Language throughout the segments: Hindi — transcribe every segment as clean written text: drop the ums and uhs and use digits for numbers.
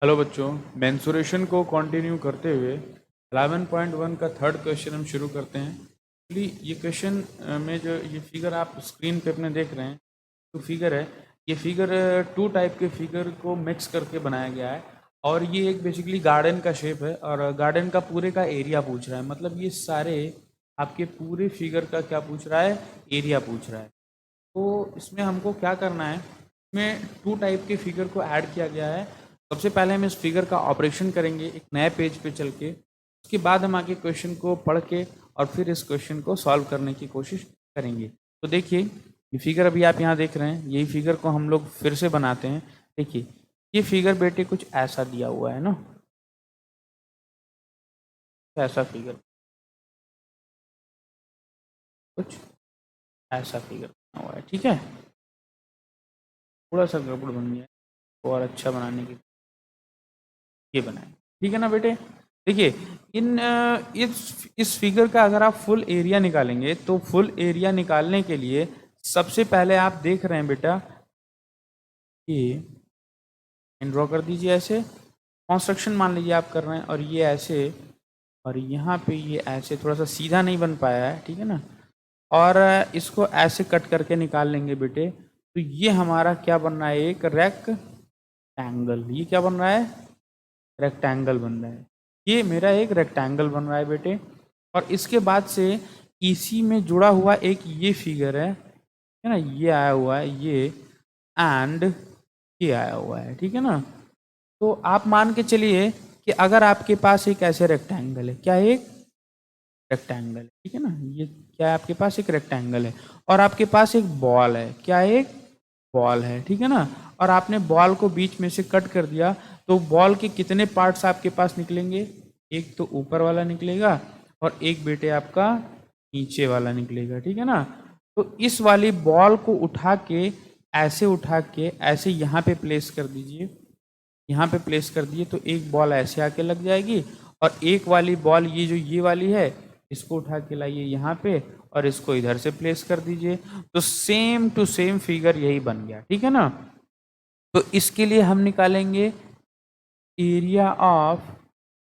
हेलो बच्चों, मेंसुरेशन को कंटिन्यू करते हुए 11.1 का थर्ड क्वेश्चन हम शुरू करते हैं। ये क्वेश्चन में जो ये फिगर आप स्क्रीन पे अपने देख रहे हैं, जो फिगर है, ये फिगर टू टाइप के फिगर को मिक्स करके बनाया गया है। और ये एक बेसिकली गार्डन का शेप है और गार्डन का पूरे का एरिया पूछ रहा है। मतलब ये सारे आपके पूरे फिगर का क्या पूछ रहा है, एरिया पूछ रहा है। तो इसमें हमको क्या करना है, इसमें टू टाइप के फिगर को ऐड किया गया है। सबसे पहले हम इस फिगर का ऑपरेशन करेंगे एक नए पेज पे चल के। उसके बाद हम आगे क्वेश्चन को पढ़ के और फिर इस क्वेश्चन को सॉल्व करने की कोशिश करेंगे। तो देखिए, ये फिगर अभी आप यहाँ देख रहे हैं, यही फिगर को हम लोग फिर से बनाते हैं। देखिए, ये फिगर बेटे कुछ ऐसा दिया हुआ है ना, ऐसा फिगर, कुछ ऐसा फिगर बना हुआ है। ठीक है, थोड़ा सा गड़बड़ बन गया है, और अच्छा बनाने की ये बनाए। ठीक है ना बेटे। देखिए, इस फिगर का अगर आप फुल एरिया निकालेंगे तो फुल एरिया निकालने के लिए सबसे पहले आप देख रहे हैं बेटा, ये ड्रॉ कर दीजिए ऐसे। कंस्ट्रक्शन मान लीजिए आप कर रहे हैं और ये ऐसे, और यहाँ पे ये ऐसे थोड़ा सा सीधा नहीं बन पाया है, ठीक है ना। और इसको ऐसे कट करके निकाल लेंगे बेटे, तो ये हमारा क्या बन रहा है, एक रेक्टेंगल। ये क्या बन रहा है, रेक्टेंगल बन रहा है। ये मेरा एक रेक्टेंगल बन रहा है बेटे। और इसके बाद से इसी में जुड़ा हुआ एक ये फिगर है ना, ये आया हुआ है ये, एंड ये आया हुआ है। ठीक है ना। तो आप मान के चलिए कि अगर आपके पास एक ऐसे रेक्टेंगल है, क्या है, एक रेक्टेंगल है, ठीक है ना, ये क्या है, आपके पास एक रेक्टेंगल है और आपके पास एक बॉल है, क्या है, एक बॉल है, ठीक है ना। और आपने बॉल को बीच में से कट कर दिया, तो बॉल के कितने पार्ट्स आपके पास निकलेंगे, एक तो ऊपर वाला निकलेगा और एक बेटे आपका नीचे वाला निकलेगा। ठीक है ना। तो इस वाली बॉल को उठा के ऐसे यहाँ पे प्लेस कर दीजिए। यहाँ पे प्लेस कर दिए तो एक बॉल ऐसे आके लग जाएगी, और एक वाली बॉल ये जो ये वाली है, इसको उठा के लाइए यहाँ पे और इसको इधर से प्लेस कर दीजिए। तो सेम टू सेम फिगर यही बन गया। ठीक है ना। तो इसके लिए हम निकालेंगे एरिया ऑफ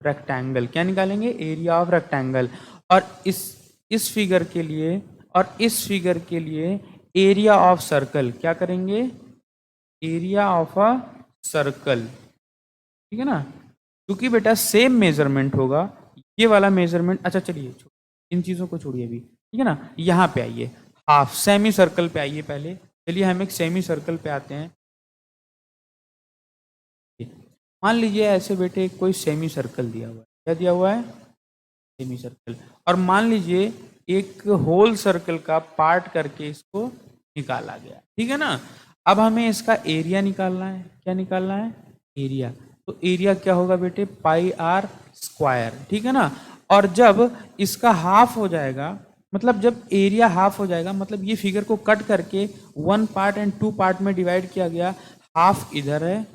रेक्टेंगल। क्या निकालेंगे, एरिया ऑफ रेक्टेंगल। और इस फिगर के लिए और इस फिगर के लिए एरिया ऑफ सर्कल। क्या करेंगे, एरिया ऑफ अ सर्कल। ठीक है ना। क्योंकि बेटा सेम मेजरमेंट होगा, ये वाला मेजरमेंट। अच्छा चलिए, इन चीज़ों को छोड़िए अभी, ठीक है ना। यहाँ पे आइए, हाफ सेमी सर्कल पे आइए पहले। चलिए हम एक सेमी सर्कल पे आते हैं। मान लीजिए ऐसे बेटे कोई सेमी सर्कल दिया हुआ है, क्या दिया हुआ है, सेमी सर्कल। और मान लीजिए एक होल सर्कल का पार्ट करके इसको निकाला गया, ठीक है ना। अब हमें इसका एरिया निकालना है। क्या निकालना है, एरिया। तो एरिया क्या होगा बेटे, पाई आर स्क्वायर। ठीक है ना। और जब इसका हाफ हो जाएगा, मतलब जब एरिया हाफ हो जाएगा, मतलब ये फिगर को कट करके one part and two part में डिवाइड किया गया। हाफ इधर है,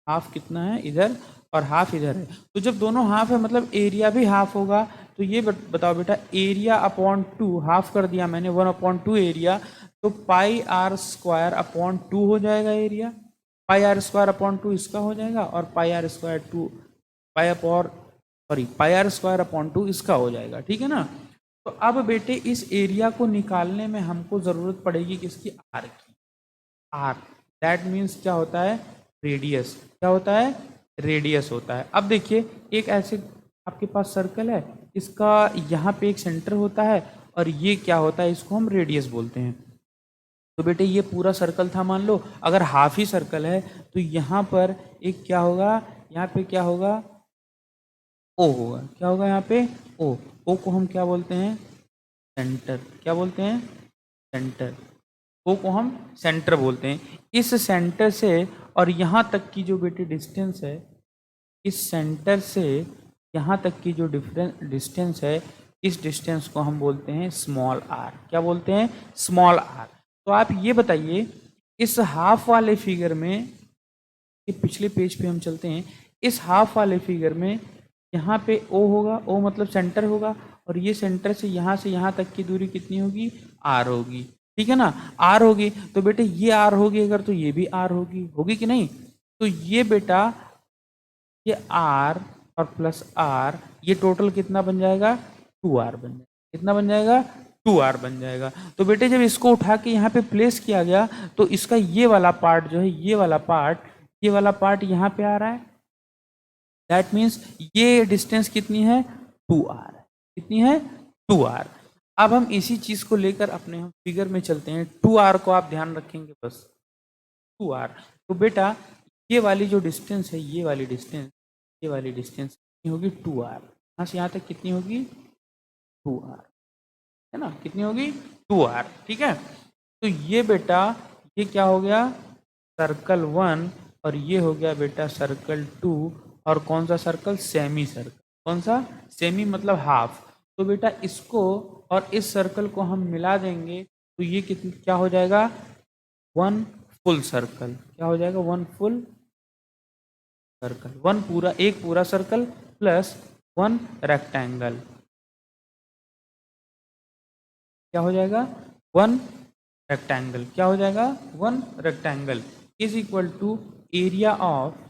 हाफ कितना है इधर, और हाफ इधर है। तो जब दोनों हाफ है मतलब एरिया भी हाफ होगा। तो ये बताओ बेटा, एरिया अपॉन टू, हाफ कर दिया मैंने, 1/2 एरिया, तो pi R square upon two हो जाएगा area. Pi R square upon two इसका हो जाएगा, और pi R square two, pi upon, sorry, pi R square upon two इसका हो जाएगा। ठीक है ना। तो अब बेटे इस एरिया को निकालने में हमको जरूरत पड़ेगी किसकी, आर की। आर, दैट मीन्स क्या होता है, रेडियस। क्या होता है, रेडियस होता है। अब देखिए, एक ऐसे आपके पास सर्कल है, इसका यहाँ पे एक सेंटर होता है, और ये क्या होता है, इसको हम रेडियस बोलते हैं। तो बेटे ये पूरा सर्कल था, मान लो अगर हाफ ही सर्कल है, तो यहाँ पर एक क्या होगा, यहाँ पे क्या होगा, ओ होगा। क्या होगा यहाँ पे, ओ। ओ को हम क्या बोलते हैं, सेंटर। क्या बोलते हैं, सेंटर। ओ को हम सेंटर बोलते हैं। इस सेंटर से और यहाँ तक की जो बेटे डिस्टेंस है, इस सेंटर से यहाँ तक की जो डिस्टेंस है, इस डिस्टेंस को हम बोलते हैं स्मॉल आर। क्या बोलते हैं, स्मॉल आर। तो आप ये बताइए, इस हाफ वाले फिगर में, ये पिछले पेज पे हम चलते हैं, इस हाफ वाले फिगर में यहाँ पे ओ होगा, ओ मतलब सेंटर होगा, और ये सेंटर से यहाँ तक की दूरी कितनी होगी, आर होगी। ठीक है ना, आर होगी। तो बेटे ये आर होगी अगर, तो ये भी आर होगी, होगी कि नहीं। तो ये बेटा ये r और प्लस r, ये टोटल कितना बन जाएगा, 2r बन जाएगा। कितना बन जाएगा, 2r बन जाएगा। तो बेटे जब इसको उठा के यहाँ पे प्लेस किया गया तो इसका ये वाला पार्ट जो है, ये वाला पार्ट यहाँ पे आ रहा है। दैट मीन्स ये डिस्टेंस कितनी है, 2r। कितनी है, 2r। अब हम इसी चीज को लेकर अपने हम फिगर में चलते हैं। 2r को आप ध्यान रखेंगे बस, 2r। तो बेटा ये वाली जो डिस्टेंस है, ये वाली डिस्टेंस कितनी होगी, 2r। यहाँ से यहाँ तक कितनी होगी, 2r, है ना, कितनी होगी, 2r। ठीक है, तो ये बेटा ये क्या हो गया, सर्कल 1, और ये हो गया बेटा सर्कल 2। और कौन सा सर्कल, सेमी सर्कल। कौन सा, सेमी मतलब हाफ। तो बेटा इसको और इस सर्कल को हम मिला देंगे तो ये कितनी क्या हो जाएगा, 1 फुल सर्कल। क्या हो जाएगा, 1 फुल सर्कल। 1 पूरा, एक पूरा सर्कल प्लस 1 रेक्टेंगल। क्या हो जाएगा, 1 रेक्टेंगल। क्या हो जाएगा, 1 rectangle is equal to area of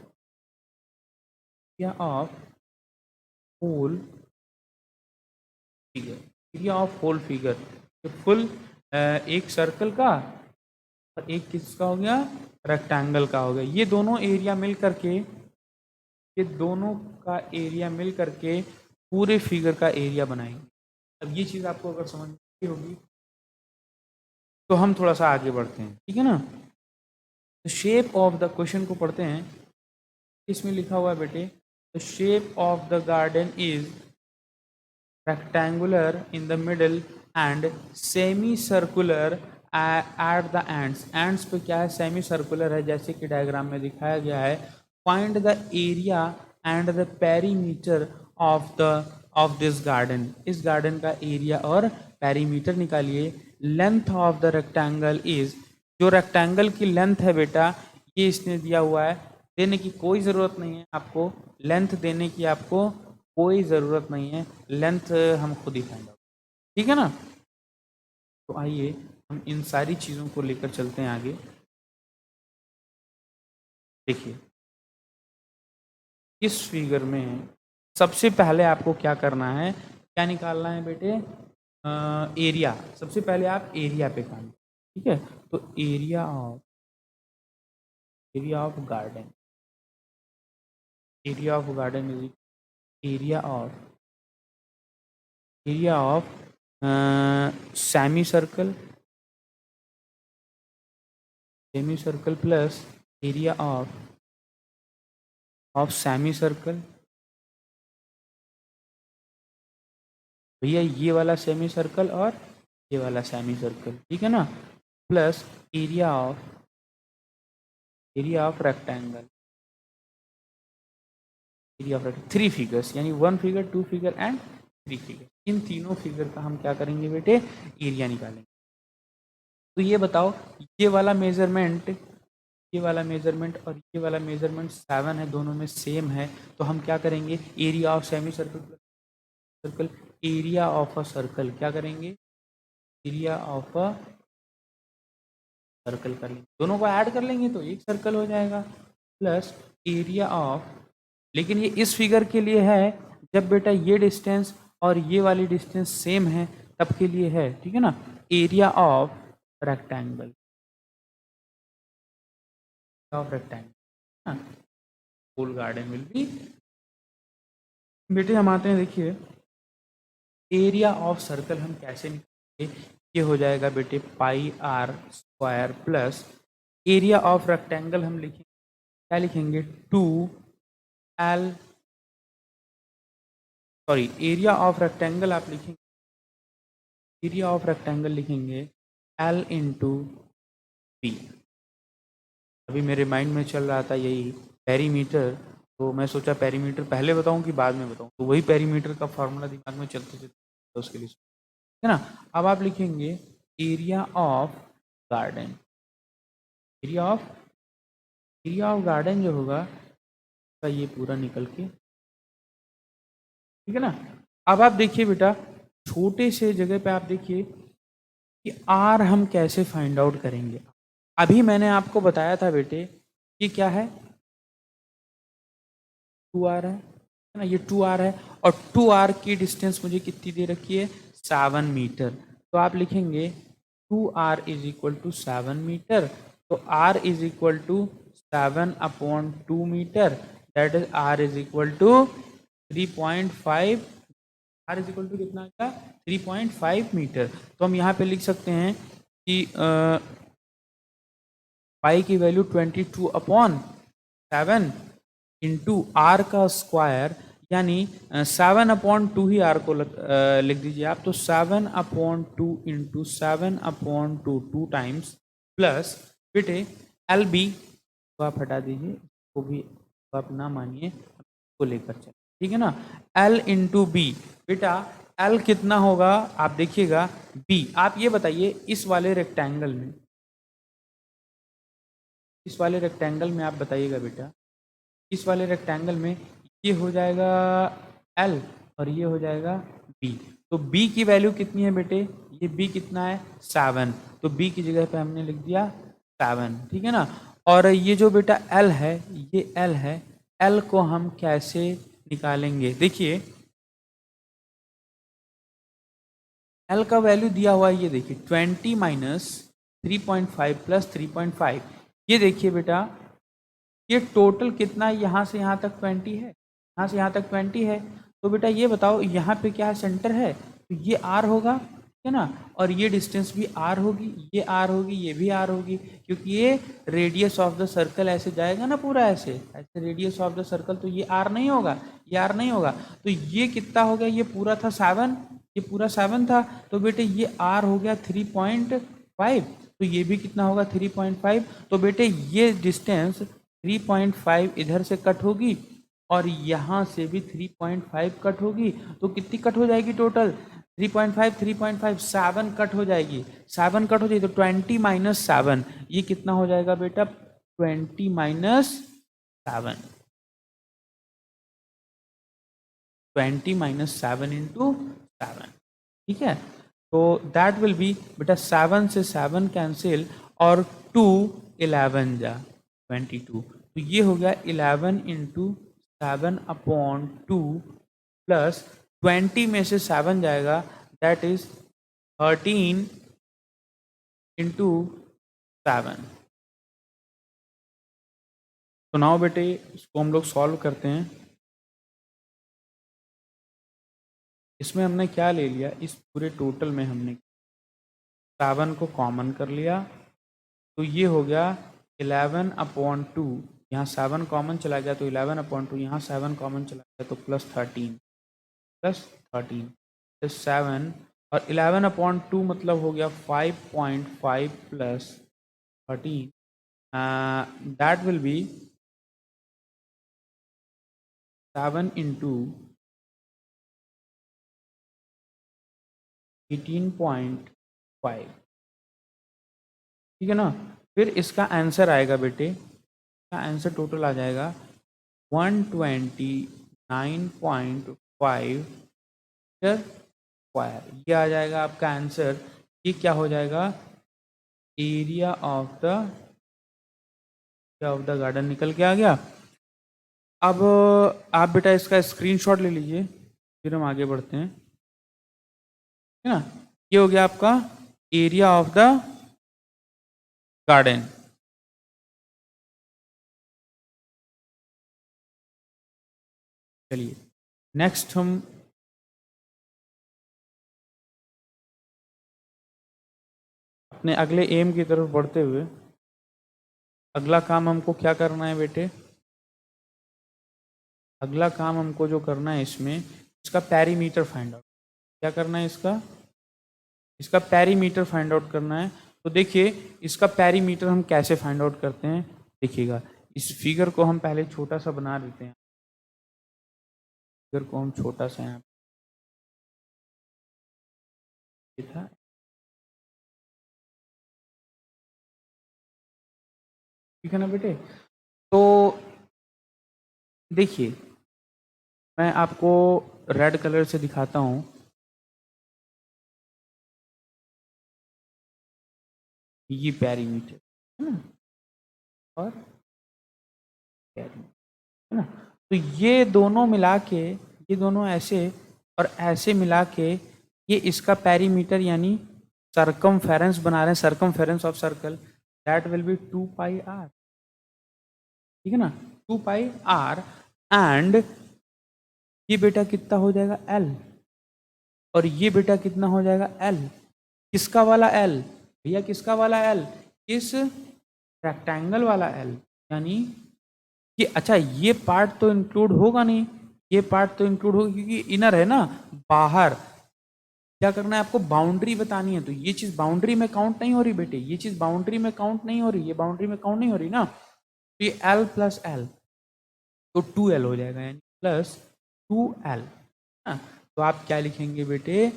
whole figure. Area of whole figure, तो फुल एक सर्कल का और एक किसका हो गया, रेक्टेंगल का हो गया। ये दोनों एरिया मिल करके, ये दोनों का एरिया मिल करके पूरे फिगर का एरिया बनाएंगे। अब ये चीज़ आपको अगर समझ में होगी तो हम थोड़ा सा आगे बढ़ते हैं, ठीक है ना। तो शेप ऑफ द क्वेश्चन को पढ़ते हैं। इसमें लिखा हुआ है बेटे, the shape of the garden is rectangular in the middle and semi circular at the ends. Ends पे क्या है, सेमी सर्कुलर है, जैसे कि डायग्राम में दिखाया गया है। Find the area and the perimeter of this garden. इस गार्डन का एरिया और पेरीमीटर निकालिए। Length of the rectangle is, जो रेक्टेंगल की लेंथ है बेटा ये इसने दिया हुआ है, देने की कोई ज़रूरत नहीं है आपको, लेंथ देने की आपको कोई ज़रूरत नहीं है, लेंथ हम खुद ही फाइंड आउट, ठीक है ना। तो आइए हम इन सारी चीज़ों को लेकर चलते हैं आगे। देखिए इस फिगर में सबसे पहले आपको क्या करना है, क्या निकालना है बेटे, एरिया। सबसे पहले आप एरिया पे काम, ठीक है। तो area of garden, area of garden is area of semi circle plus area of semi circle. भैया ये वाला सेमी सर्कल और ये वाला सेमी सर्कल, ठीक है ना, plus area of rectangle, area of 3 figures, यानी 1 फिगर, 2 फिगर एंड 3 फिगर। इन तीनों फिगर का हम क्या करेंगे बेटे, एरिया निकालेंगे। तो ये बताओ, ये वाला मेजरमेंट और ये वाला मेजरमेंट 7 है, दोनों में सेम है। तो हम क्या करेंगे, area of semi circle area of a circle, क्या करेंगे, एरिया ऑफ अ सर्कल कर लेंगे, दोनों को ऐड कर लेंगे तो एक सर्कल हो जाएगा, प्लस एरिया ऑफ, लेकिन ये इस फिगर के लिए है जब बेटा ये डिस्टेंस और ये वाली डिस्टेंस सेम है तब के लिए है, ठीक है ना। Area of rectangle, whole garden will be. बेटे हम आते हैं, देखिए एरिया ऑफ सर्कल हम कैसे निकालेंगे, ये हो जाएगा बेटे पाई r square plus area of rectangle हम लिखेंगे, क्या लिखेंगे, 2l, sorry area of rectangle आप लिखेंगे, एरिया ऑफ रेक्टेंगल लिखेंगे l इंटू बी। अभी मेरे माइंड में चल रहा था यही पेरीमीटर, तो मैं सोचा पेरीमीटर पहले बताऊं कि बाद में बताऊं, तो वही पेरीमीटर का फॉर्मूला दिमाग में चलते चलते तो उसके लिए, है ना। अब आप लिखेंगे area of garden, area of garden जो होगा तो ये पूरा निकल के, ठीक है ना। अब आप देखिए बेटा, छोटे से जगह पे आप देखिए कि आर हम कैसे फाइंड आउट करेंगे। अभी मैंने आपको बताया था बेटे, ये क्या है, 2r है ना, ये 2r है और 2r की डिस्टेंस मुझे कितनी दे रखी है 7 मीटर। तो आप लिखेंगे 2r is equal to 7 metre. तो r is equal to 7/2 metre, that is r is equal to 3.5। r is equal to कितना आएगा 3.5 मीटर। तो हम यहाँ पे लिख सकते हैं कि पाई की वैल्यू 22/7 इंटू आर का स्क्वायर, यानी 7/2 ही आर को लिख दीजिए आप। तो 7/2 इंटू 7/2 2 टाइम्स प्लस बेटे एल बी को आप हटा दीजिए, इसको भी आप ना मानिए, को लेकर चले, ठीक है ना। एल इंटू बी, बेटा एल कितना होगा आप देखिएगा बी। आप ये बताइए इस वाले रेक्टेंगल में, इस वाले रेक्टेंगल में आप बताइएगा बेटा, इस वाले रेक्टेंगल में ये हो जाएगा L और ये हो जाएगा B। तो B की वैल्यू कितनी है बेटे, ये B कितना है 7, तो B की जगह पे हमने लिख दिया 7, ठीक है ना। और ये जो बेटा L है, ये L है, L को हम कैसे निकालेंगे, देखिए L का वैल्यू दिया हुआ है, ये देखिए 20 माइनस 3.5 प्लस 3.5। ये देखिए बेटा ये टोटल कितना है, यहाँ से यहाँ तक 20 है, यहाँ से यहाँ तक 20 है। तो बेटा ये बताओ यहाँ पे क्या सेंटर है, तो ये r होगा, ठीक है ना। और ये डिस्टेंस भी r होगी, ये r होगी, ये भी r होगी, क्योंकि ये रेडियस ऑफ द सर्कल ऐसे जाएगा ना, पूरा ऐसे ऐसे रेडियस ऑफ द सर्कल, तो ये r नहीं होगा, ये r नहीं होगा। तो ये कितना हो गया, ये पूरा था 7, ये पूरा 7 था, तो बेटे ये r हो गया 3.5, तो ये भी कितना होगा 3.5। तो बेटे ये डिस्टेंस 3.5 इधर से कट होगी और यहाँ से भी 3.5 कट होगी, तो कितनी कट हो जाएगी टोटल 3.5 3.5 7 कट हो जाएगी, 7 कट हो जाएगी, तो 20 माइनस 7, ये कितना हो जाएगा बेटा 20 माइनस 7, 20 माइनस 7 इंटू 7, ठीक है। तो दैट विल बी बेटा 7 से 7 कैंसिल और 2 11 जा 22, तो ये हो गया 11 इंटू 7/2 प्लस 20 में से 7 जाएगा, दैट इज 13 इंटू 7। तो नाउ बेटे इसको हम लोग सॉल्व करते हैं। इसमें हमने क्या ले लिया, इस पूरे टोटल में हमने 7 को कॉमन कर लिया, तो ये हो गया 11/2, यहाँ 7 कॉमन चला गया तो 11/2, यहाँ 7 कॉमन चला गया तो +13 प्लस 7, और 11/2 मतलब हो गया 5.5 plus 13, that will B 7 into 18.5, ठीक है ना। फिर इसका आंसर आएगा बेटे, इसका आंसर टोटल आ जाएगा 129.5 मीटर स्क्वायर, ये आ जाएगा आपका आंसर। ये क्या हो जाएगा, एरिया ऑफ द गार्डन निकल के आ गया। अब आप बेटा इसका स्क्रीनशॉट ले लीजिए, फिर हम आगे बढ़ते हैं, है ना। ये हो गया आपका एरिया ऑफ द गार्डन। चलिए नेक्स्ट हम अपने अगले एम की तरफ बढ़ते हुए, अगला काम हमको क्या करना है बेटे, अगला काम हमको जो करना है इसमें, इसका पेरीमीटर फाइंड आउट, क्या करना है इसका, इसका पेरीमीटर फाइंड आउट करना है। तो देखिए इसका पेरीमीटर हम कैसे फाइंड आउट करते हैं, देखिएगा इस फिगर को हम पहले छोटा सा बना देते हैं, फिगर को हम छोटा सा यहाँ था, ठीक है ना बेटे। तो देखिए मैं आपको रेड कलर से दिखाता हूँ, ये पेरीमीटर है ना, और पेरीमीटर है ना। तो ये दोनों मिला के, ये दोनों ऐसे और ऐसे मिला के ये इसका पेरीमीटर यानी सर्कमफेरेंस बना रहे हैं, circumference of circle, that will be 2 pi r, ठीक है ना, 2 पाई आर। एंड ये बेटा कितना हो जाएगा एल, और ये बेटा कितना हो जाएगा एल। किसका वाला एल भैया, किसका वाला एल, इस रेक्टेंगल वाला एल, यानी कि अच्छा ये पार्ट तो इंक्लूड होगा नहीं, ये पार्ट तो इंक्लूड होगा क्योंकि इनर है ना, बाहर क्या करना है आपको, बाउंड्री बतानी है। तो ये चीज बाउंड्री में काउंट नहीं हो रही बेटे, ये चीज बाउंड्री में काउंट नहीं हो रही, ये बाउंड्री में काउंट नहीं हो रही ना। तो ये एल प्लस एल तो 2L हो जाएगा, यानी प्लस 2L। तो आप क्या लिखेंगे बेटे,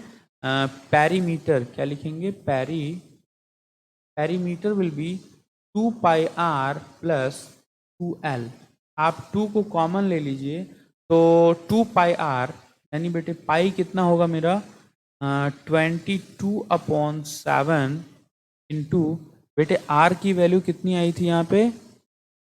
पेरीमीटर क्या लिखेंगे, perimeter will be 2 pi are plus 2L। आप 2 को कॉमन ले लीजिए तो 2 पाई आर यानी बेटे पाई कितना होगा मेरा 22/7 इंटू बेटे आर की वैल्यू कितनी आई थी यहाँ पे,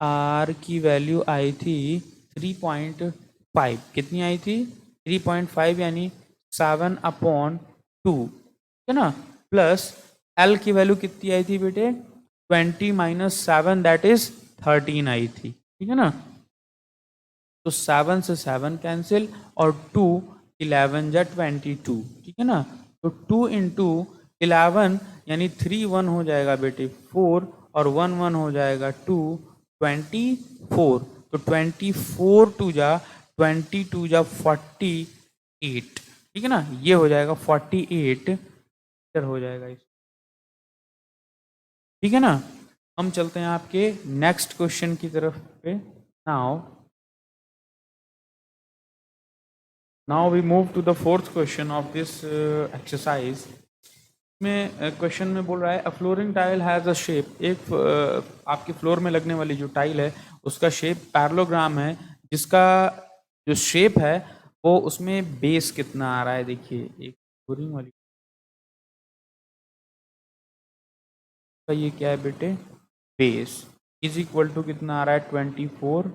आर की वैल्यू आई थी 3.5, कितनी आई थी 3.5 यानी 7/2, है ना, प्लस एल की वैल्यू कितनी आई थी बेटे 20 - 7 दैट इज 13 आई थी, ठीक है ना। तो 7 से 7 कैंसिल और 2 11 जा 22, ठीक है ना। तो 2 इंटू 11 यानी 3 1 हो जाएगा बेटे 4 और 1 1 हो जाएगा 2, 24। तो 24 2 जा 22 जा 48, ठीक है ना, ये हो जाएगा 48 मीटर हो जाएगा इस, ठीक है ना। हम चलते हैं आपके नेक्स्ट क्वेश्चन की तरफ पे। Now we move to the fourth question of this exercise. में क्वेश्चन में बोल रहा है a flooring tile has a shape, एक आपके फ्लोर में लगने वाली जो टाइल है उसका शेप पैरेललोग्राम है, जिसका जो शेप है वो उसमें बेस कितना आ रहा है। देखिए एक फ्लोरिंग वाली का ये क्या है बेटे, बेस इज इक्वल टू कितना आ रहा है 24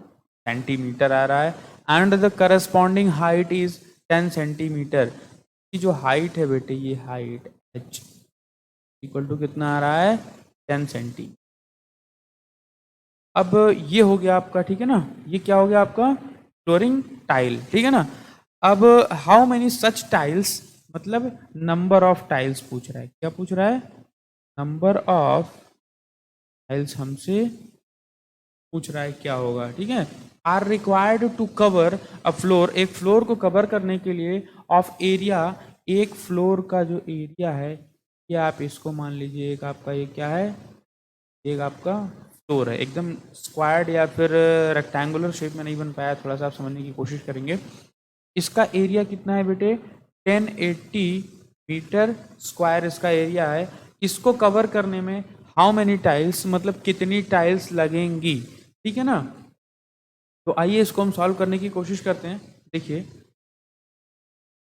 सेंटीमीटर आ रहा है, and the corresponding height is 10 centimetre. की जो हाइट है बेटे, ये हाइट h इक्वल टू कितना आ रहा है 10 सेंटी। अब ये हो गया आपका, ठीक है ना, ये क्या हो गया आपका फ्लोरिंग टाइल, ठीक है ना। अब हाउ मेनी सच टाइल्स, मतलब नंबर ऑफ टाइल्स पूछ रहा है, क्या पूछ रहा है, नंबर ऑफ टाइल्स हमसे पूछ रहा है क्या होगा, ठीक है। Are required to cover a floor, एक फ्लोर को कवर करने के लिए ऑफ एरिया, एक फ्लोर का जो एरिया है, ये आप इसको मान लीजिए एक आपका ये क्या है, एक आपका फ्लोर है, एकदम स्क्वायर्ड या फिर रेक्टेंगुलर शेप में नहीं बन पाया, थोड़ा सा आप समझने की कोशिश करेंगे। इसका एरिया कितना है बेटे 1080 मीटर स्क्वायर इसका एरिया है। इसको कवर करने में हाउ मेनी टाइल्स, मतलब कितनी टाइल्स लगेंगी, ठीक है ना। तो आइए इसको हम सॉल्व करने की कोशिश करते हैं। देखिए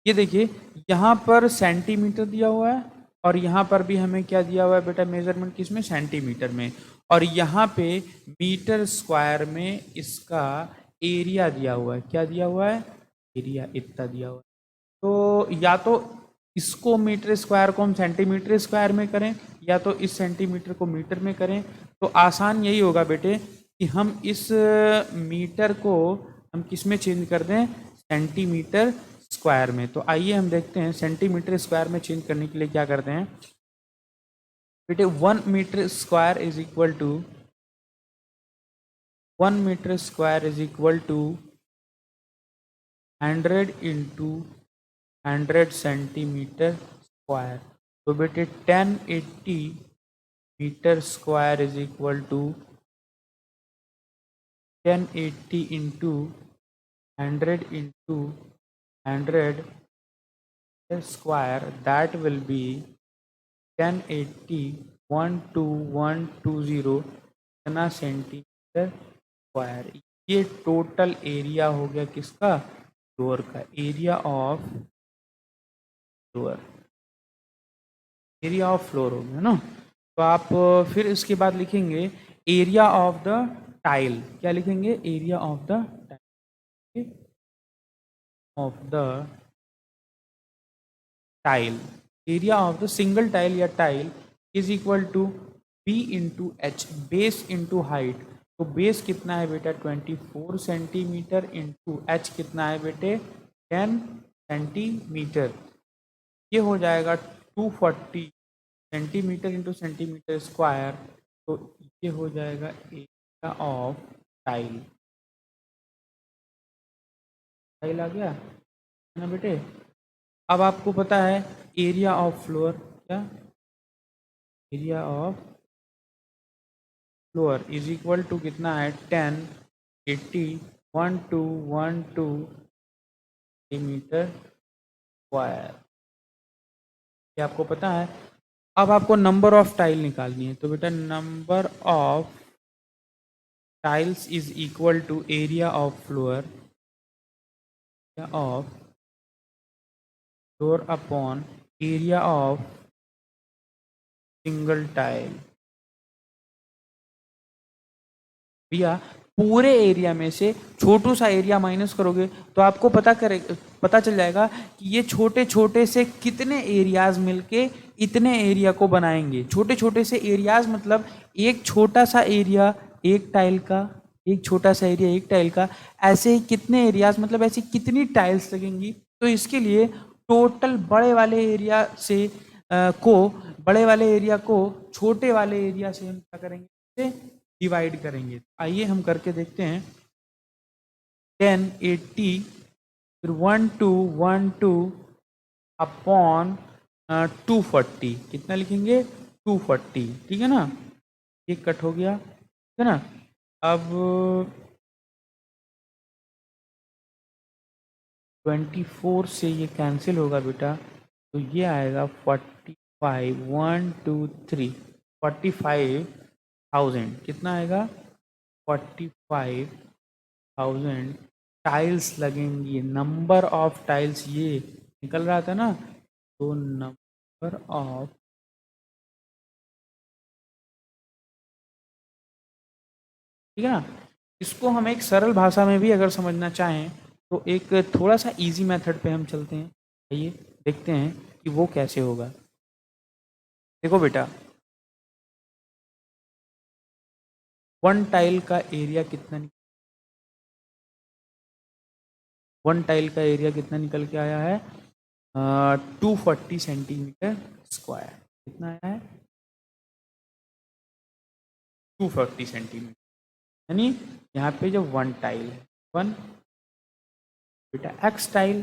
ये देखिए यहाँ पर सेंटीमीटर दिया हुआ है और यहाँ पर भी हमें क्या दिया हुआ है बेटा, मेजरमेंट किसमें, सेंटीमीटर में, और यहाँ पे मीटर स्क्वायर में इसका एरिया दिया हुआ है, क्या दिया हुआ है, एरिया इतना दिया हुआ है। तो या तो इसको मीटर स्क्वायर को हम सेंटीमीटर स्क्वायर में करें, या तो इस सेंटीमीटर को मीटर में करें। तो आसान यही होगा बेटे कि हम इस मीटर को हम किस में चेंज कर दें, सेंटीमीटर स्क्वायर में। तो आइए हम देखते हैं सेंटीमीटर स्क्वायर में चेंज करने के लिए क्या करते हैं बेटे। 1 metre square is equal to 1 metre square is equal to 100 into 100 centimetre square. तो बेटे 1080 metre square is equal to 1080 into 100 into 100 square, that will be 1080 12120 इतना सेंटीमीटर स्क्वायर। ये टोटल एरिया हो गया किसका, फ्लोर का, area of floor, area of floor हो गया ना। तो आप फिर इसके बाद लिखेंगे एरिया ऑफ द टाइल, क्या लिखेंगे, area of the tile. Of the tile, area of the single tile या tile is equal to B into H, base into height. तो बेस कितना है बेटा 24 सेंटीमीटर, इंटू एच कितना है बेटे 10 सेंटीमीटर। ये हो जाएगा 240 सेंटीमीटर इंटू सेंटीमीटर स्क्वायर। तो ये हो जाएगा एरिया ऑफ टाइल। टाइल आ गया है ना बेटे। अब आपको पता है एरिया ऑफ फ्लोर, क्या area of floor is equal to कितना है 10 80 1212 सेंटीमीटर स्क्वायर। ये आपको पता है। अब आपको नंबर ऑफ टाइल निकालनी है, तो बेटा number of tiles is equal to area of floor upon area of single tile. भैया पूरे एरिया में से छोटू सा एरिया माइनस करोगे तो आपको पता चल जाएगा कि ये छोटे छोटे से कितने एरियाज मिलके इतने एरिया को बनाएंगे। छोटे छोटे से एरियाज मतलब एक छोटा सा एरिया एक टाइल का, एक छोटा सा एरिया एक टाइल का, ऐसे ही कितने एरियाज मतलब ऐसी कितनी टाइल्स लगेंगी। तो इसके लिए टोटल बड़े वाले एरिया से बड़े वाले एरिया को छोटे वाले एरिया से हम क्या करेंगे, डिवाइड करेंगे। आइए हम करके देखते हैं। 10 80 फिर 1212 अपॉन 240 कितना लिखेंगे 240, ठीक है ना। एक कट हो गया, ठीक है ना। अब 24 से ये कैंसिल होगा बेटा, तो ये आएगा 45 1 2 3 45,000 कितना आएगा 45,000 टाइल्स लगेंगी। नंबर ऑफ टाइल्स ये निकल रहा था ना, तो नंबर ऑफ ठीक है ना। इसको हम एक सरल भाषा में भी अगर समझना चाहें तो एक थोड़ा सा इजी मेथड पे हम चलते हैं। आइए देखते हैं कि वो कैसे होगा। देखो बेटा, वन टाइल का एरिया कितना वन टाइल का एरिया कितना निकल के आया है 240 सेंटीमीटर स्क्वायर। कितना आया है 240 सेंटीमीटर, यानी यहाँ पे जो वन टाइल है वन बेटा एक्स टाइल,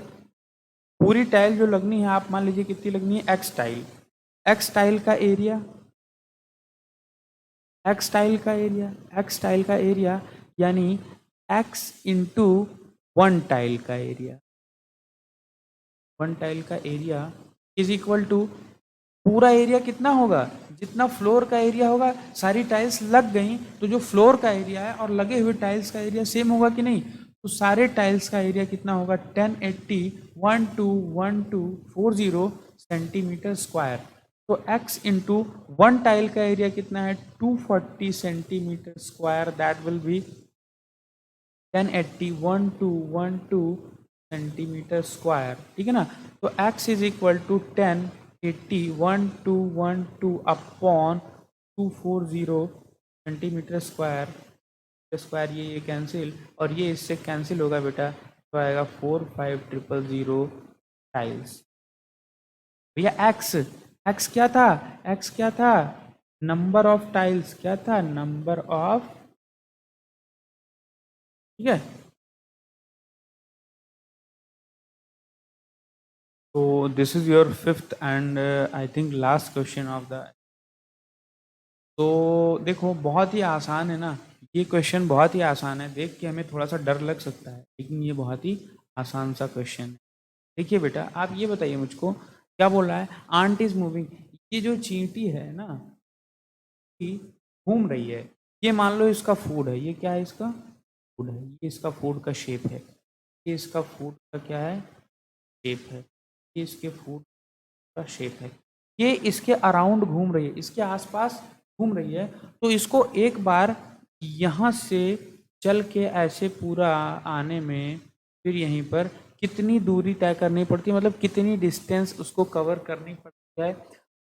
पूरी टाइल जो लगनी है आप मान लीजिए कितनी लगनी है एक्स टाइल। एक्स टाइल का एरिया एक्स टाइल का एरिया यानी एक्स इंटू वन टाइल का एरिया। वन टाइल का एरिया इज इक्वल टू पूरा एरिया कितना होगा, जितना फ्लोर का एरिया होगा। सारी टाइल्स लग गई तो जो फ्लोर का एरिया है और लगे हुए टाइल्स का एरिया सेम होगा कि नहीं। तो सारे टाइल्स का एरिया कितना होगा 1080 121240 सेंटीमीटर स्क्वायर। तो x इंटू वन टाइल का एरिया कितना है 240 centimetre square, that will be 1080 1212 centimetre square, ठीक है ना। तो x is equal to 1080 1212 upon 240 centimetre square. ये कैंसिल और ये इससे कैंसिल होगा बेटा, तो आएगा 45,000 टाइल्स। भैया एक्स क्या था नंबर ऑफ टाइल्स, क्या था नंबर ऑफ, ठीक है। तो this is your fifth and I think last question of the. तो देखो बहुत ही आसान है ना, ये क्वेश्चन बहुत ही आसान है। देख के हमें थोड़ा सा डर लग सकता है लेकिन ये बहुत ही आसान सा क्वेश्चन है। देखिए बेटा आप ये बताइए मुझको, क्या बोल रहा है आंट इज मूविंग। ये जो चींटी है ना घूम रही है, ये मान लो इसका फूड है, ये क्या है इसका फूड है, ये इसका फूड का शेप है, ये इसका फूड का क्या है शेप है, ये इसके फूड का शेप है। ये इसके अराउंड घूम रही है, इसके आसपास घूम रही है। तो इसको एक बार यहाँ से चल के ऐसे पूरा आने में फिर यहीं पर कितनी दूरी तय करनी पड़ती है, मतलब कितनी डिस्टेंस उसको कवर करनी पड़ती है।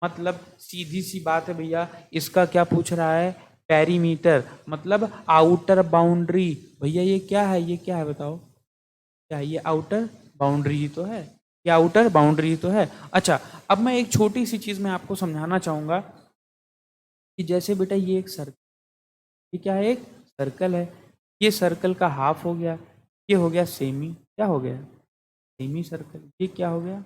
मतलब सीधी सी बात है भैया, इसका क्या पूछ रहा है, पेरीमीटर, मतलब आउटर बाउंड्री। भैया ये क्या है, ये क्या है बताओ, क्या ये आउटर बाउंड्री ही तो है, ये आउटर बाउंड्री ही तो है। अच्छा, अब मैं एक छोटी सी चीज मैं आपको समझाना चाहूंगा कि जैसे बेटा ये एक सर्कल, ये क्या है, एक सर्कल है, ये सर्कल का हाफ हो गया, ये हो गया सेमी, क्या हो गया, सेमी सर्कल। ये क्या हो गया,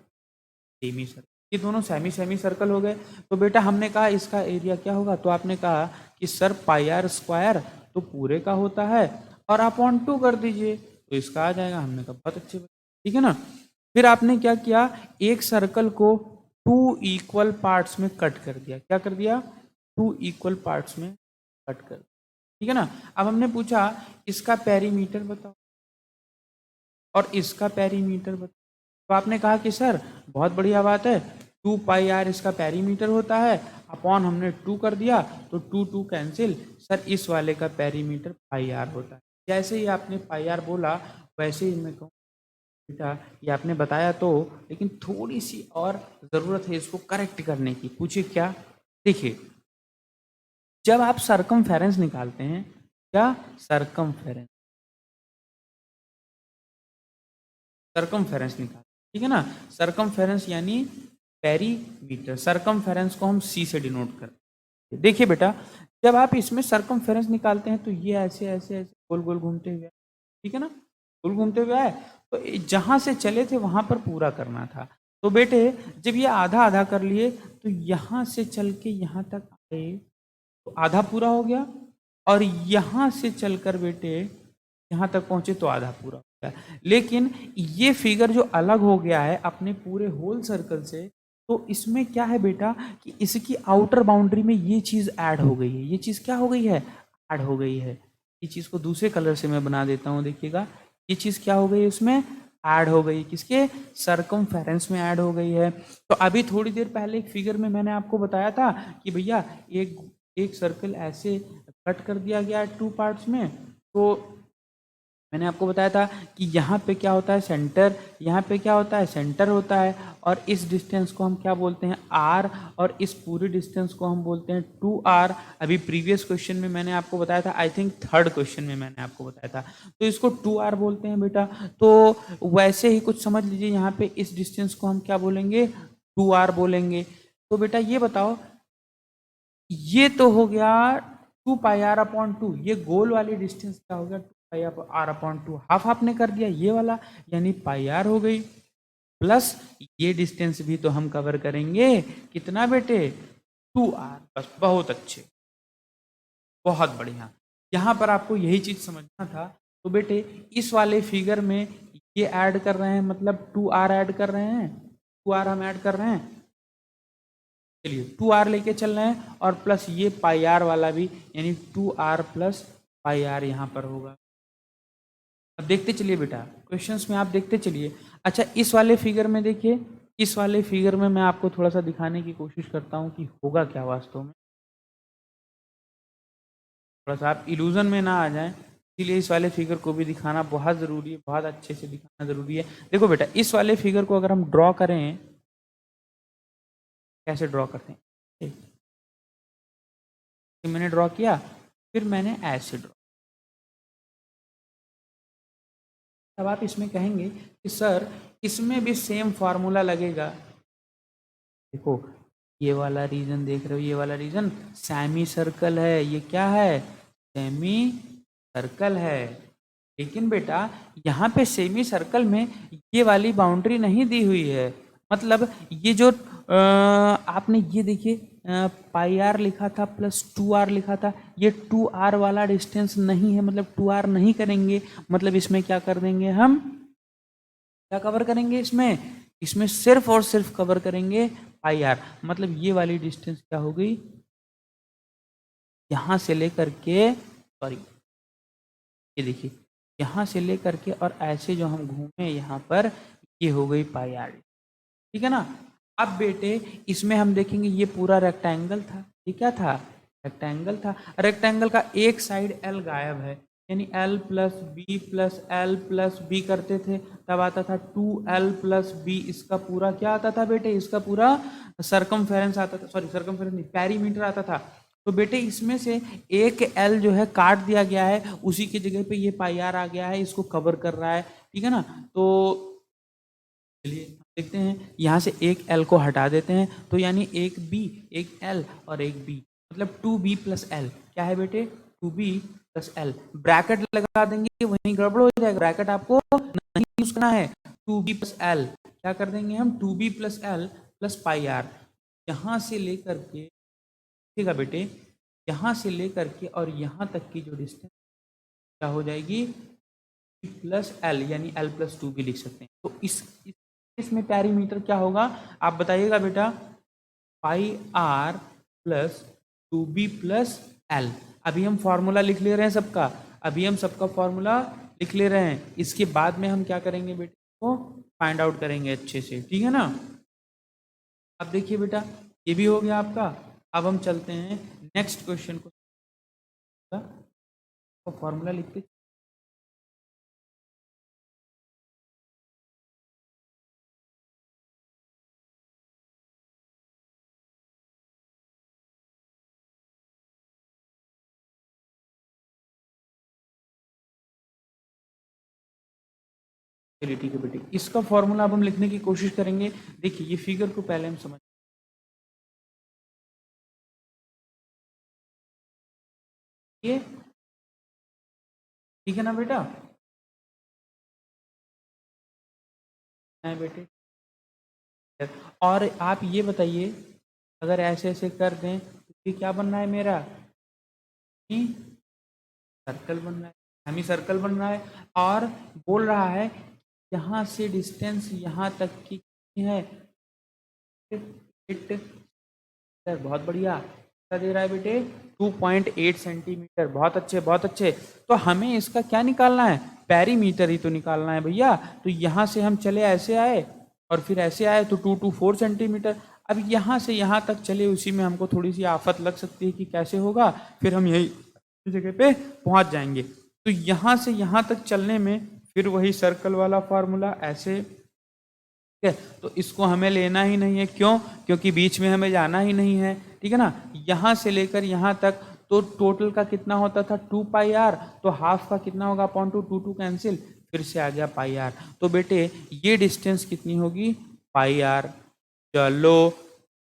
सेमी सर्कल। ये दोनों सेमी सेमी सर्कल हो गए। तो बेटा हमने कहा इसका एरिया क्या होगा, तो आपने कहा कि सर पाई आर स्क्वायर तो पूरे का होता है, और आप 1/2 कर दीजिए तो इसका आ जाएगा। हमने कहा बहुत अच्छे, ठीक है ना। फिर आपने क्या किया, एक सर्कल को 2 इक्वल पार्ट्स में कट कर दिया। क्या कर दिया, 2 इक्वल पार्ट्स में कट कर, ठीक है ना। अब हमने पूछा इसका पेरीमीटर बताओ और इसका पेरीमीटर बताओ। तो आपने कहा कि सर बहुत बढ़िया बात है, 2 पाई आर इसका पेरीमीटर होता है, अपॉन हमने 2 कर दिया तो 2 2 कैंसिल, सर इस वाले का पेरीमीटर पाई आर होता है। जैसे ही आपने पाई आर बोला वैसे ही मैं कहूँ बेटा ये आपने बताया तो, लेकिन थोड़ी सी और ज़रूरत है इसको करेक्ट करने की। पूछिए क्या, देखिए जब आप सरकमफेरेंस निकालते हैं, क्या सरकमफेरेंस, सरकमफेरेंस निकाल, ठीक है ना। सरकमफेरेंस यानी पेरीमीटर, सरकमफेरेंस को हम सी से डिनोट करते हैं। देखिए बेटा जब आप इसमें सरकमफेरेंस निकालते हैं तो ये ऐसे ऐसे ऐसे गोल गोल घूमते हुए, ठीक है ना, गोल घूमते हुए आए, तो जहां से चले थे वहां पर पूरा करना था। तो बेटे जब ये आधा आधा कर लिए तो यहां से चल के यहां तक आए तो आधा पूरा हो गया, और यहां से चलकर बेटे यहां तक पहुंचे तो आधा पूरा हो गया। लेकिन ये फिगर जो अलग हो गया है अपने पूरे होल सर्कल से, तो इसमें क्या है बेटा कि इसकी आउटर बाउंड्री में ये चीज ऐड हो गई है। ये चीज क्या हो गई है, ऐड हो गई है। ये चीज को दूसरे कलर से मैं बना देता हूं, देखिएगा ये चीज क्या हो गई है, उसमें ऐड हो गई, किसके, सरकमफेरेंस में ऐड हो गई है। तो अभी थोड़ी देर पहले एक फिगर में मैंने आपको बताया था कि भैया एक एक सर्कल ऐसे कट कर दिया गया है 2 पार्ट्स में। तो मैंने आपको बताया था कि यहाँ पे क्या होता है, सेंटर, यहाँ पे क्या होता है, सेंटर होता है, और इस डिस्टेंस को हम क्या बोलते हैं, आर, और इस पूरी डिस्टेंस को हम बोलते हैं 2r। अभी प्रीवियस क्वेश्चन में मैंने आपको बताया था, आई थिंक थर्ड क्वेश्चन में मैंने आपको बताया था, तो इसको 2r बोलते हैं बेटा। तो वैसे ही कुछ समझ लीजिए, यहाँ पे इस डिस्टेंस को हम क्या बोलेंगे, 2r बोलेंगे। तो बेटा ये बताओ, ये तो हो गया 2 पाई r/2, ये गोल वाली डिस्टेंस क्या हो गया, 2 पाई r/2, हाफ हाफ ने कर दिया ये वाला, यानी पाई आर हो गई, प्लस ये डिस्टेंस भी तो हम कवर करेंगे, कितना बेटे, 2r। बस बहुत अच्छे, बहुत बढ़िया। यहां पर आपको यही चीज समझना था। तो बेटे इस वाले फिगर में ये ऐड कर रहे हैं, मतलब 2r ऐड कर रहे हैं, 2r हम ऐड कर रहे हैं, चलिए 2r लेके चल रहे हैं, और प्लस ये पाई आर वाला भी, यानी 2r प्लस पाई आर यहाँ पर होगा। अब देखते चलिए बेटा, क्वेश्चंस में आप देखते चलिए। अच्छा इस वाले फिगर में देखिए, इस वाले फिगर में मैं आपको थोड़ा सा दिखाने की कोशिश करता हूँ कि होगा क्या वास्तव में, थोड़ा सा आप इल्यूजन में ना आ जाएं, इसीलिए इस वाले फिगर को भी दिखाना बहुत ज़रूरी है, बहुत अच्छे से दिखाना ज़रूरी है। देखो बेटा इस वाले फिगर को अगर हम ड्रॉ करें, कैसे ड्रॉ करते हैं, मैंने ड्रॉ किया, फिर मैंने ऐसे ड्रॉ, अब आप इसमें कहेंगे कि सर इसमें भी सेम फार्मूला लगेगा। देखो ये वाला रीजन देख रहे हो, ये वाला रीजन सेमी सर्कल है, ये क्या है, सेमी सर्कल है। लेकिन बेटा यहाँ पे सेमी सर्कल में ये वाली बाउंड्री नहीं दी हुई है, मतलब ये जो आपने ये देखिए पाई आर लिखा था प्लस 2r लिखा था, ये 2r वाला डिस्टेंस नहीं है, मतलब 2r नहीं करेंगे, मतलब इसमें क्या कर देंगे हम, क्या कवर करेंगे इसमें, इसमें सिर्फ और सिर्फ कवर करेंगे पाई आर। मतलब ये वाली डिस्टेंस क्या हो गई, यहां से लेकर के, सॉरी ये देखिए यहां से लेकर के और ऐसे जो हम घूमे यहाँ पर, ये हो गई पाई आर, ठीक है ना। अब बेटे इसमें हम देखेंगे ये पूरा रेक्टेंगल था, ये क्या था, रेक्टेंगल था, रेक्टेंगल का एक साइड एल गायब है, यानी L plus b plus l plus b करते थे, तब आता था 2L प्लस बी। इसका पूरा क्या आता था बेटे? इसका पूरा सरकमफेरेंस आता था, सॉरी सरकमफेरेंस नहीं, पेरीमीटर आता था। तो बेटे इसमें से एक L जो है काट दिया गया है, उसी की जगह पे ये पाई आर आ गया है, इसको कवर कर रहा है, ठीक है ना। तो चलिए देखते हैं, यहाँ से एक L को हटा देते हैं, तो यानी एक B, एक L और एक B, मतलब 2B प्लस L। क्या है बेटे? 2B plus L। ब्रैकेट लगा देंगे, वहीं गड़बड़ हो जाएगा, ब्रैकेट आपको नहीं यूज करना है। 2B प्लस L क्या कर देंगे हम? 2B plus L plus pi r. यहाँ से लेकर के, ठीक है बेटे, यहाँ से लेकर के और यहाँ तक की जो डिस्टेंस क्या हो जाएगी? प्लस एल, यानी एल प्लस टू भी लिख सकते हैं। तो इसमें पैरीमीटर क्या होगा आप बताइएगा बेटा? Pi are plus 2b plus L. अभी हम फॉर्मूला लिख ले रहे हैं सबका, अभी हम सबका फॉर्मूला लिख ले रहे हैं। इसके बाद में हम क्या करेंगे बेटे? को फाइंड आउट करेंगे अच्छे से, ठीक है ना। अब देखिए बेटा, ये भी हो गया आपका। अब हम चलते हैं नेक्स्ट क्वेश्चन को। फॉर्मूला लिखते, चलिए ठीक है बेटे, इसका फॉर्मूला अब हम लिखने की कोशिश करेंगे। देखिए ये फिगर को पहले हम समझ, ये ठीक है ना बेटा? है बेटे। और आप ये बताइए, अगर ऐसे ऐसे कर दें तो ये क्या बन रहा है मेरा? सर्कल बन रहा है, सेमी सर्कल बन रहा है। और बोल रहा है यहाँ से डिस्टेंस यहाँ तक की कितनी है? 8। बहुत बढ़िया, क्या दे रहा है बेटे? 2.8 सेंटीमीटर। बहुत अच्छे बहुत अच्छे। तो हमें इसका क्या निकालना है? पेरीमीटर ही तो निकालना है भैया। तो यहाँ से हम चले ऐसे आए और फिर ऐसे आए, तो 2 to 4 सेंटीमीटर। अब यहाँ से यहाँ तक चले, उसी में हमको थोड़ी सी आफत लग सकती है कि कैसे होगा, फिर हम यही जगह पे पहुंच जाएंगे। तो यहाँ से यहाँ तक चलने में फिर वही सर्कल वाला फॉर्मूला ऐसे, ठीक है। तो इसको हमें लेना ही नहीं है, क्यों? क्योंकि बीच में हमें जाना ही नहीं है, ठीक है ना। यहाँ से लेकर यहाँ तक तो टोटल का कितना होता था? 2 पाई आर। तो हाफ का कितना होगा? अपॉन 2, 2 कैंसिल, फिर से आ गया पाई आर। तो बेटे ये डिस्टेंस कितनी होगी? पाई आर। चलो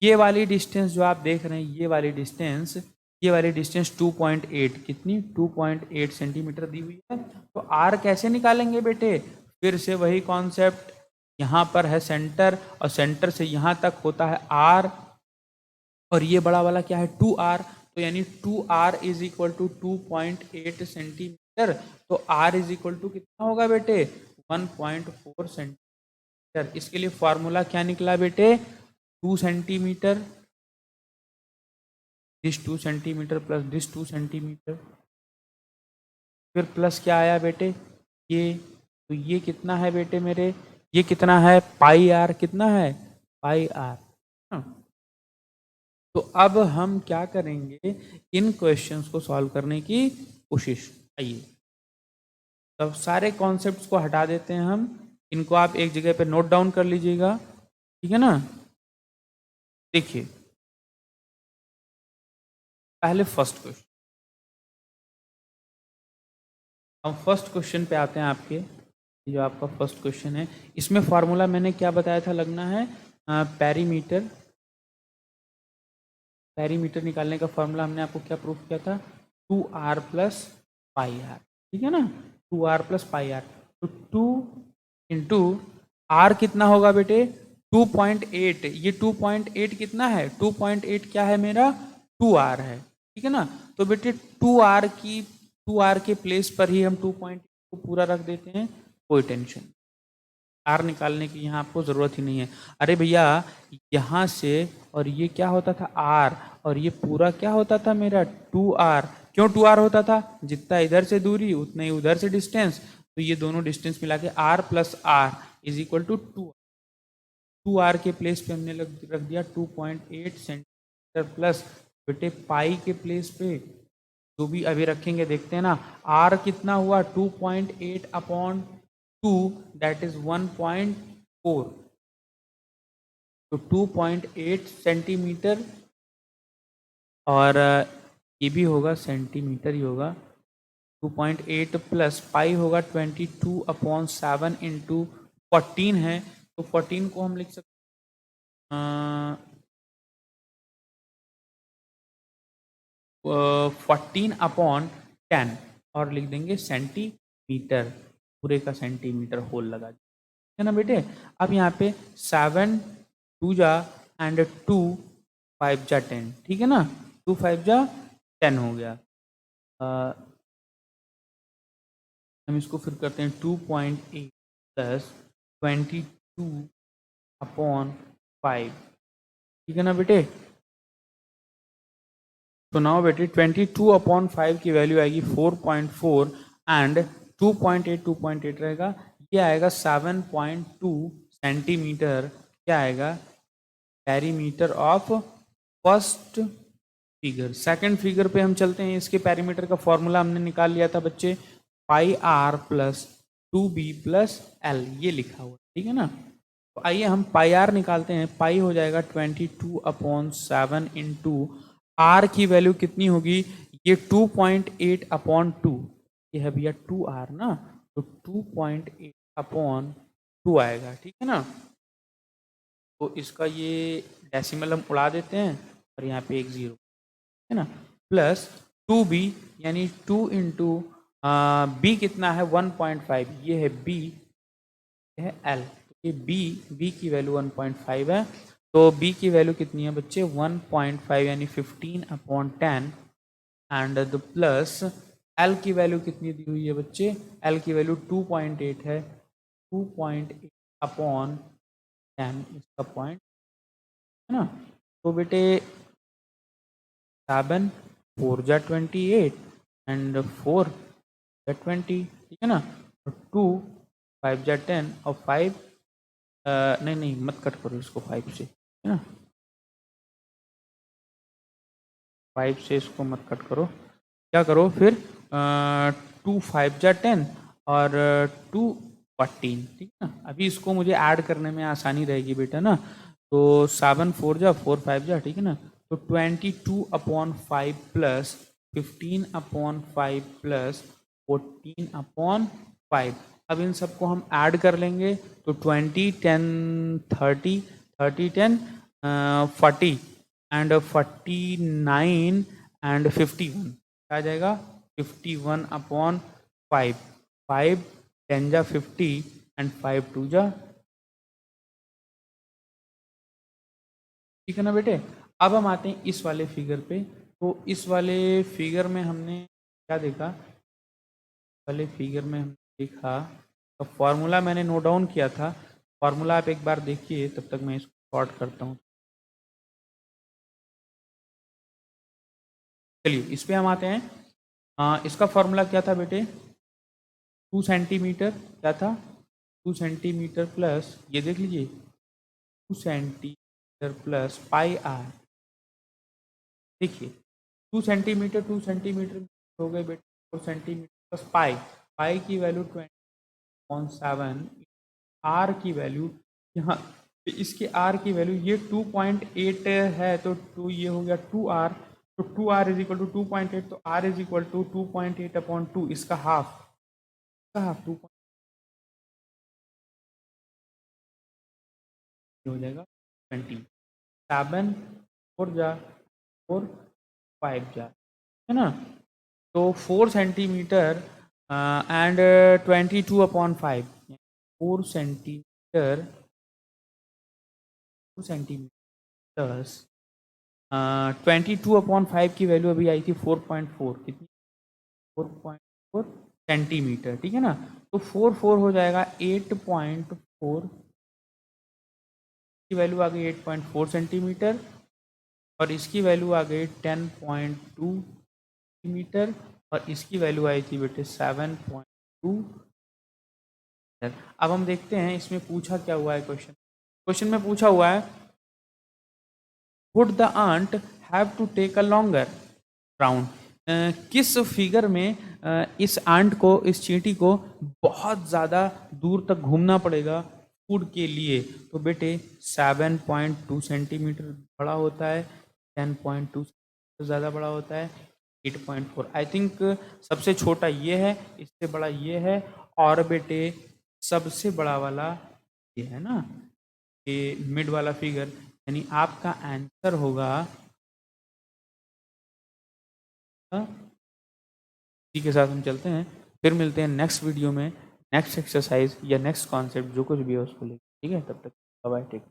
ये वाली डिस्टेंस जो आप देख रहे हैं, ये वाली डिस्टेंस 2.8, कितनी? 2.8 सेंटीमीटर दी हुई है। तो आर कैसे निकालेंगे बेटे? फिर से वही कॉन्सेप्ट, यहाँ पर है सेंटर और सेंटर से यहाँ तक होता है आर, और ये बड़ा वाला क्या है? 2r। तो यानी 2r is equal to 2.8 centimetre. तो r इज इक्वल टू कितना होगा बेटे? 1.4 सेंटीमीटर। इसके लिए फॉर्मूला क्या निकला बेटे? 2 centimetre, this 2 centimetre plus this 2 centimetre, फिर प्लस क्या आया बेटे? ये। तो ये कितना है बेटे मेरे? ये कितना है? पाई आर। कितना है? पाई आर। तो अब हम क्या करेंगे? इन क्वेश्चंस को सॉल्व करने की कोशिश। आइए, तब सारे कॉन्सेप्ट्स को हटा देते हैं हम, इनको आप एक जगह पे नोट डाउन कर लीजिएगा, ठीक है ना। देखिए पहले फर्स्ट क्वेश्चन, हम फर्स्ट क्वेश्चन पे आते हैं आपके। जो आपका फर्स्ट क्वेश्चन है, इसमें फॉर्मूला मैंने क्या बताया था लगना है? पेरीमीटर। पेरीमीटर निकालने का फॉर्मूला हमने आपको क्या प्रूफ किया था? 2r प्लस पाई आर, ठीक है ना। 2r plus pi are. तो 2 इंटू आर कितना होगा बेटे? 2.8। ये 2.8 कितना है? 2.8 क्या है मेरा? 2r है, ठीक है ना। तो बेटे 2r के प्लेस पर ही हम 2.8 को पूरा रख देते हैं, कोई टेंशन। आर निकालने की यहाँ आपको ज़रूरत ही नहीं है। अरे भैया यहाँ से, और ये क्या होता था? आर, और ये पूरा क्या होता था मेरा? 2r। क्यों 2r होता था? जितना इधर से दूरी उतना ही उधर से डिस्टेंस। तो ये दोनों डिस्टेंस मिला के r plus r is equal to 2r के प्लेस पे हमने रख दिया 2.8 सेंटीमीटर प्लस बेटे पाई के प्लेस पे जो भी अभी रखेंगे देखते हैं ना। आर कितना हुआ 2.8 अपॉन 2, दैट इज 1.4, तो 2.8 सेंटीमीटर। और ये भी होगा सेंटीमीटर ही होगा। 2.8 प्लस पाई होगा 22/7 इंटू 14 है, तो 14 को हम लिख सकते हैं 14/10 और लिख देंगे सेंटीमीटर, पूरे का सेंटीमीटर होल लगा दिया है ना बेटे। अब यहाँ पे 7 2 जा एंड 2 5 जा 10, ठीक है ना, 2 5 जा 10 हो गया। हम इसको फिर करते हैं 2.8 प्लस 22/5, ठीक है ना बेटे। तो नाउ बेटे 22/5 की वैल्यू आएगी 4.4 एंड 2.8 रहेगा, ये आएगा 7.2 सेंटीमीटर। क्या आएगा perimeter of first figure. Second figure पे हम चलते हैं। इसके पेरीमीटर का फॉर्मूला हमने निकाल लिया था बच्चे, pi are plus 2b plus L, ये लिखा हुआ, ठीक है ना। तो आइए हम पाई आर निकालते हैं। पाई हो जाएगा 22/7 इंटू आर की वैल्यू कितनी होगी, ये 2.8/2, ये है भैया 2r ना, तो 2.8/2 आएगा, ठीक है ना। तो इसका ये डेसिमल हम उड़ा देते हैं और यहाँ पे एक जीरो है ना, प्लस 2b यानी 2 इंटू बी कितना है 1.5, ये है b, ये है l, ये b की वैल्यू 1.5 है। तो b की वैल्यू कितनी है बच्चे 1.5 यानी 15/10 एंड द प्लस l की वैल्यू कितनी दी हुई है बच्चे, l की वैल्यू 2.8 है, 2.8/10 इसका पॉइंट है ना। तो बेटे 7 4 जा 28 एंड 4 जा 20, ठीक है ना। 2 5 जा 10 और 5 नहीं नहीं मत कट करो इसको 5 से, है ना, 5 से इसको मत कट करो। क्या करो फिर 2 5 जा 10 और 2 14, ठीक है ना। अभी इसको मुझे ऐड करने में आसानी रहेगी बेटा ना। तो 7 4 जा 4 5 जा, ठीक है ना। तो 22/5 प्लस 15/5 प्लस 14/5, अब इन सबको हम ऐड कर लेंगे तो 20 10 30 30 10 40 एंड 49 एंड 51 आ जाएगा 51/5, 5 10 जा 50 एंड 5 2 जा, ठीक है ना बेटे। अब हम आते हैं इस वाले फिगर पे। तो इस वाले फिगर में हमने क्या देखा, वाले फिगर में हमने देखा तो फॉर्मूला मैंने नोट डाउन किया था। फॉर्मूला आप एक बार देखिए, तब तक मैं इसको शॉर्ट करता हूँ। चलिए इस पे हम आते हैं। इसका फॉर्मूला क्या था बेटे, 2 सेंटीमीटर क्या था, 2 सेंटीमीटर प्लस ये देख लीजिए 2 सेंटीमीटर प्लस पाई आर। देखिए 2 सेंटीमीटर हो गए बेटे, 4 सेंटीमीटर प्लस पाई, पाई की वैल्यू 20/7, आर की वैल्यू यहाँ इसके आर की वैल्यू ये 2.8 है, तो 2 ये हो गया 2r, तो 2r इज इक्वल टू 2.8, तो r इज इक्वल टू 2.8/2, इसका हाफ, इसका हाफ 2 हो जाएगा 20, 7 4 जा 4 5 जा, है ना। तो 4 सेंटीमीटर एंड 22/5, 4 सेंटीमीटर 2 सेंटीमीटर 22/5 की वैल्यू अभी आई थी 4.4, कितनी 4.4 सेंटीमीटर, ठीक है ना। तो 4 हो जाएगा 8.4 की वैल्यू आ गई 8.4 सेंटीमीटर और इसकी वैल्यू आ गई 10.2 सेंटीमीटर और इसकी वैल्यू आई थी बेटे 7.2। अब हम देखते हैं इसमें पूछा क्या हुआ है। क्वेश्चन में पूछा हुआ है would the ant have to take a longer round, किस फिगर में इस आंट को, इस चींटी को बहुत ज़्यादा दूर तक घूमना पड़ेगा फूड के लिए? तो बेटे 7.2 सेंटीमीटर बड़ा होता है, 10.2 ज़्यादा बड़ा होता है, 8.4। आई थिंक सबसे छोटा ये है, इससे बड़ा ये है, और बेटे सबसे बड़ा वाला ये है ना, ये मिड वाला फिगर। यानी आपका आंसर होगा, इसी के साथ हम चलते हैं, फिर मिलते हैं नेक्स्ट वीडियो में, नेक्स्ट एक्सरसाइज या नेक्स्ट कॉन्सेप्ट जो कुछ भी है उसको लेकर। ठीक है, तब तक बाय बाय, टेक।